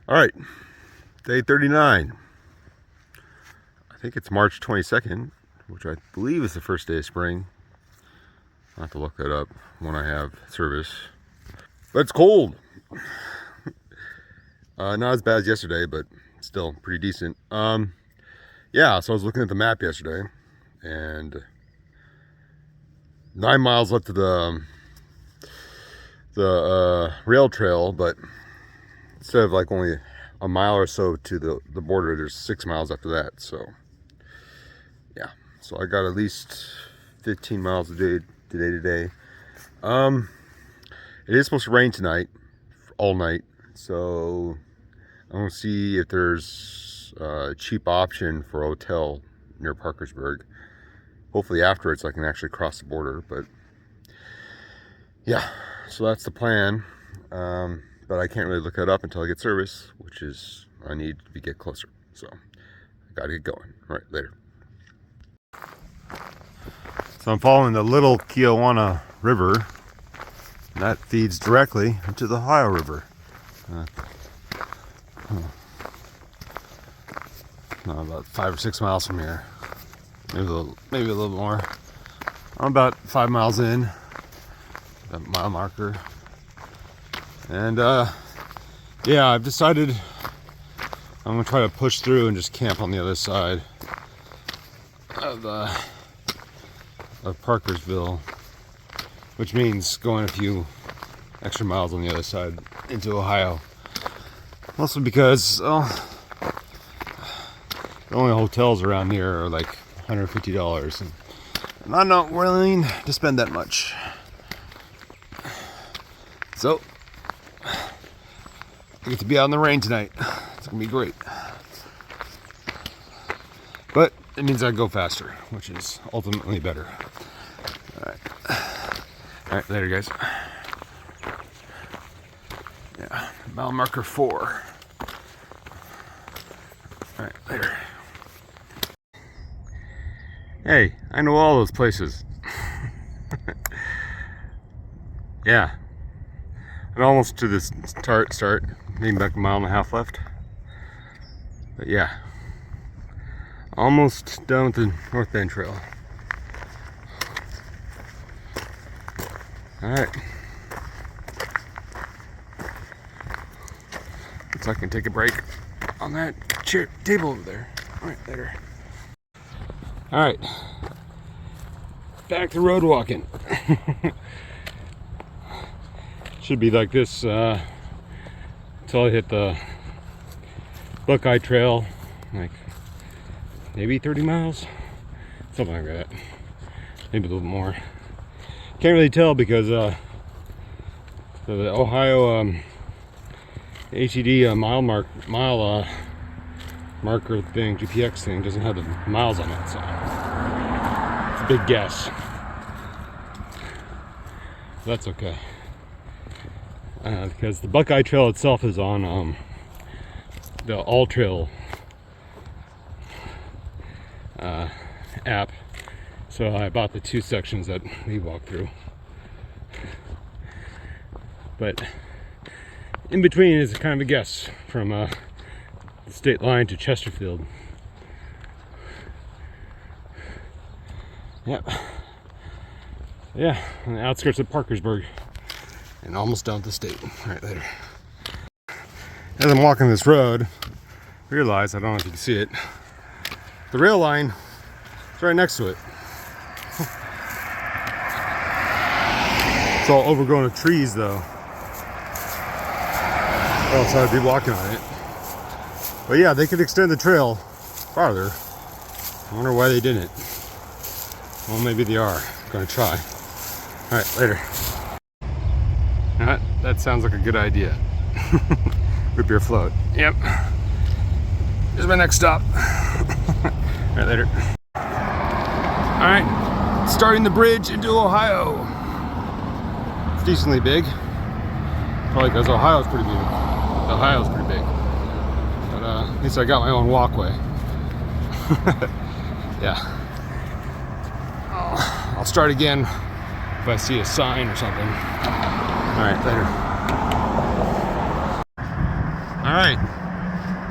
All right, day 39. I think it's March 22nd, which I believe is the first day of spring. I'll have to look that up when I have service. But it's cold. Not as bad as yesterday, but still pretty decent. Yeah, so I was looking at the map yesterday, and 9 miles left of the rail trail, but instead of like only a mile or so to the border, there's 6 miles after that. So yeah, so I got at least 15 miles a day today. It is supposed to rain tonight, all night, so I'm gonna see if there's a cheap option for a hotel near Parkersburg. Hopefully afterwards I can actually cross the border, but yeah, so that's the plan. But I can't really look that up until I get service, which is I need to get closer. So I gotta get going. All right, later. So I'm following the Little Kiawanna River, and that feeds directly into the Ohio River. About 5 or 6 miles from here, maybe a little more. I'm about 5 miles in, that mile marker, and yeah, I've decided I'm gonna try to push through and just camp on the other side of Parkersville, which means going a few extra miles on the other side into Ohio. Also because the only hotels around here are like $150, and I'm not willing to spend that much. So I get to be out in the rain tonight. It's gonna be great. But it means I go faster, which is ultimately better. All right, later, guys. Yeah, mile marker 4. All right, later. Hey, I know all those places. Yeah, I'm almost to this start. Maybe back a mile and a half left. But yeah, almost done with the North Bend Trail. All right. Looks like I can take a break on that table over there. All right, later. All right, back to road walking. Should be like this until I hit the Buckeye Trail, like maybe 30 miles, something like that, maybe a little more. Can't really tell because the Ohio HED mile marker thing, GPX thing, doesn't have the miles on it, so it's a big guess. That's okay, because the Buckeye Trail itself is on the All Trail app, so I bought the 2 sections that we walked through. But in between is kind of a guess from the state line to Chesterfield. Yep. Yeah, on the outskirts of Parkersburg and almost down to the state. All right, later. As I'm walking this road, I realize, I don't know if you can see it, the rail line is right next to it. It's all overgrown with trees though. Or else I'd be walking on it. But yeah, they could extend the trail farther. I wonder why they didn't. Well, maybe they are. I'm gonna try. All right, later. That sounds like a good idea. Rip your float. Yep. Here's my next stop. All right, later. All right, starting the bridge into Ohio. It's decently big. Probably because Ohio's pretty big. Ohio's pretty big. But at least I got my own walkway. Yeah. I'll start again if I see a sign or something. All right, later. Alright,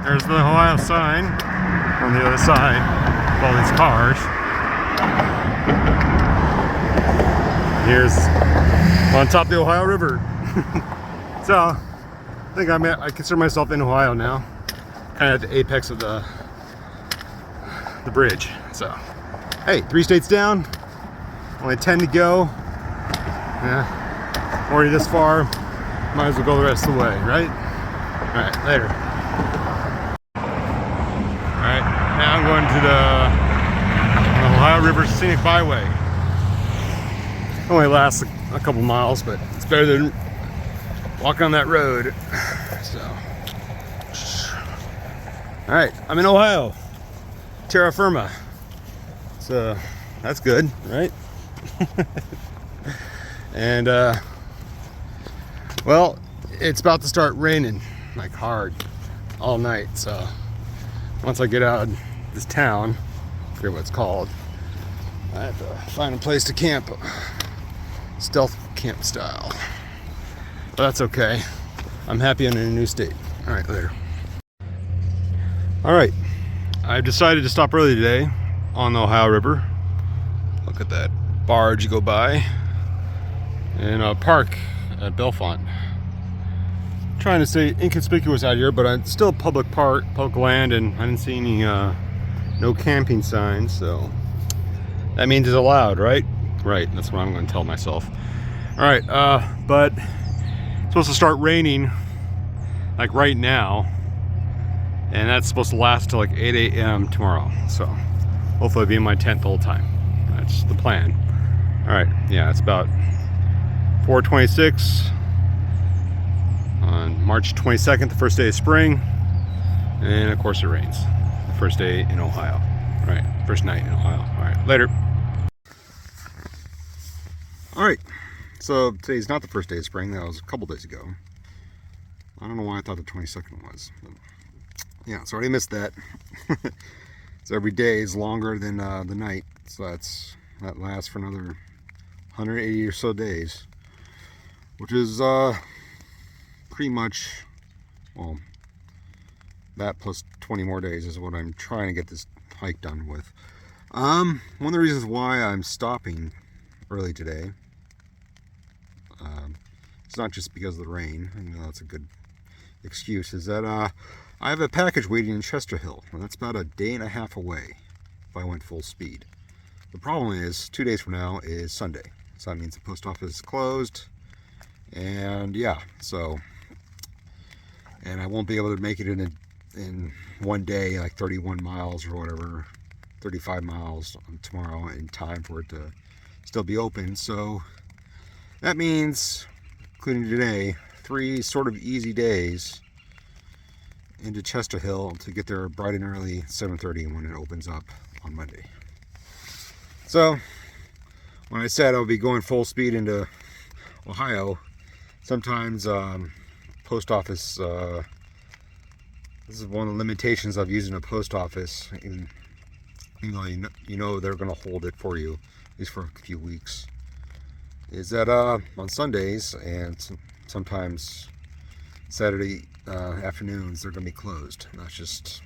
there's the Ohio sign on the other side of all these cars. Here's on top of the Ohio River. So, I think I consider myself in Ohio now. Kind of at the apex of the bridge. So, hey, 3 states down, only 10 to go. Yeah, already this far, might as well go the rest of the way, right? Alright, later. Alright, now I'm going to the Ohio River Scenic Byway. Only lasts a couple miles, but it's better than walking on that road. So, alright, I'm in Ohio. Terra firma. So, that's good, right? And, well, it's about to start raining, like hard, all night. So, once I get out of this town, I forget what it's called, I have to find a place to camp, stealth camp style. But that's okay. I'm happy I'm in a new state. All right, later. All right, I've decided to stop early today on the Ohio River. Look at that barge go by, and park at Bellefonte. Trying to stay inconspicuous out here, but it's still public park, public land, and I didn't see any no camping signs, so that means it's allowed, right? Right, that's what I'm going to tell myself. All right, but it's supposed to start raining like right now, and that's supposed to last till like 8 a.m. tomorrow. So hopefully I'll be in my tent the whole time. That's the plan. All right, yeah, it's about 4:26 on March 22nd, the first day of spring, and of course it rains. The first day in Ohio. All right, first night in Ohio. All right, later. All right, so today's not the first day of spring. That was a couple days ago. I don't know why I thought the 22nd was. But yeah, so I already missed that. So every day is longer than the night. So that lasts for another 180 or so days, which is pretty much, well, that plus 20 more days is what I'm trying to get this hike done with. One of the reasons why I'm stopping early today, it's not just because of the rain, even though that's a good excuse, is that I have a package waiting in Chester Hill, and that's about a day and a half away if I went full speed. The problem is 2 days from now is Sunday, so that means the post office is closed, and yeah, so, and I won't be able to make it in one day, like 31 miles or whatever, 35 miles tomorrow in time for it to still be open. So that means, including today, 3 sort of easy days into Chester Hill to get there bright and early, 7:30 when it opens up on Monday. So when I said I'll be going full speed into Ohio, sometimes post office, this is one of the limitations of using a post office, even though you know they're going to hold it for you, at least for a few weeks, is that on Sundays and sometimes Saturday afternoons they're going to be closed. And that's just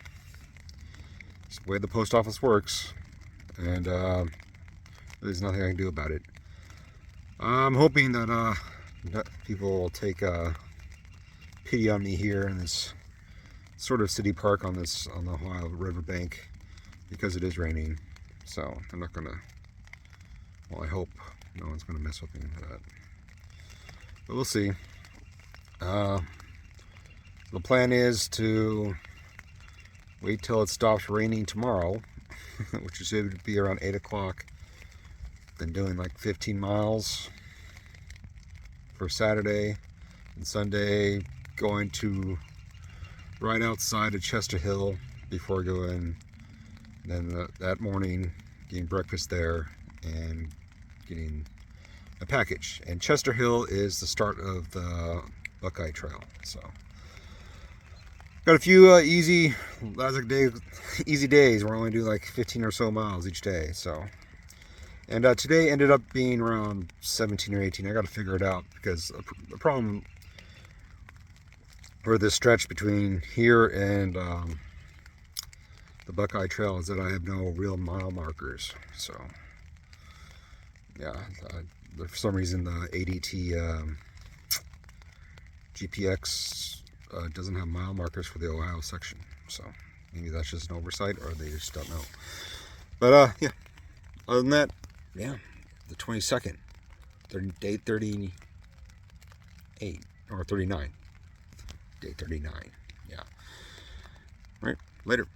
the way the post office works, and there's nothing I can do about it. I'm hoping that people will take pity on me here in this sort of city park on the Ohio River bank, because it is raining. So I'm not gonna, well, I hope no one's gonna mess with me for that, but we'll see. The plan is to wait till it stops raining tomorrow, which is going to be around 8 o'clock. Then doing like 15 miles for Saturday, and Sunday going to right outside of Chester Hill before going. Then that morning getting breakfast there and getting a package. And Chester Hill is the start of the Buckeye Trail. So got a few easy days where I only do like 15 or so miles each day. So, and today ended up being around 17 or 18. I got to figure it out, because the problem for this stretch between here and the Buckeye Trail is that I have no real mile markers. So yeah, for some reason the ADT GPX doesn't have mile markers for the Ohio section. So maybe that's just an oversight, or they just don't know. But yeah, other than that, yeah, the 22nd, day 38 or 39, day 39. Yeah. All right, later.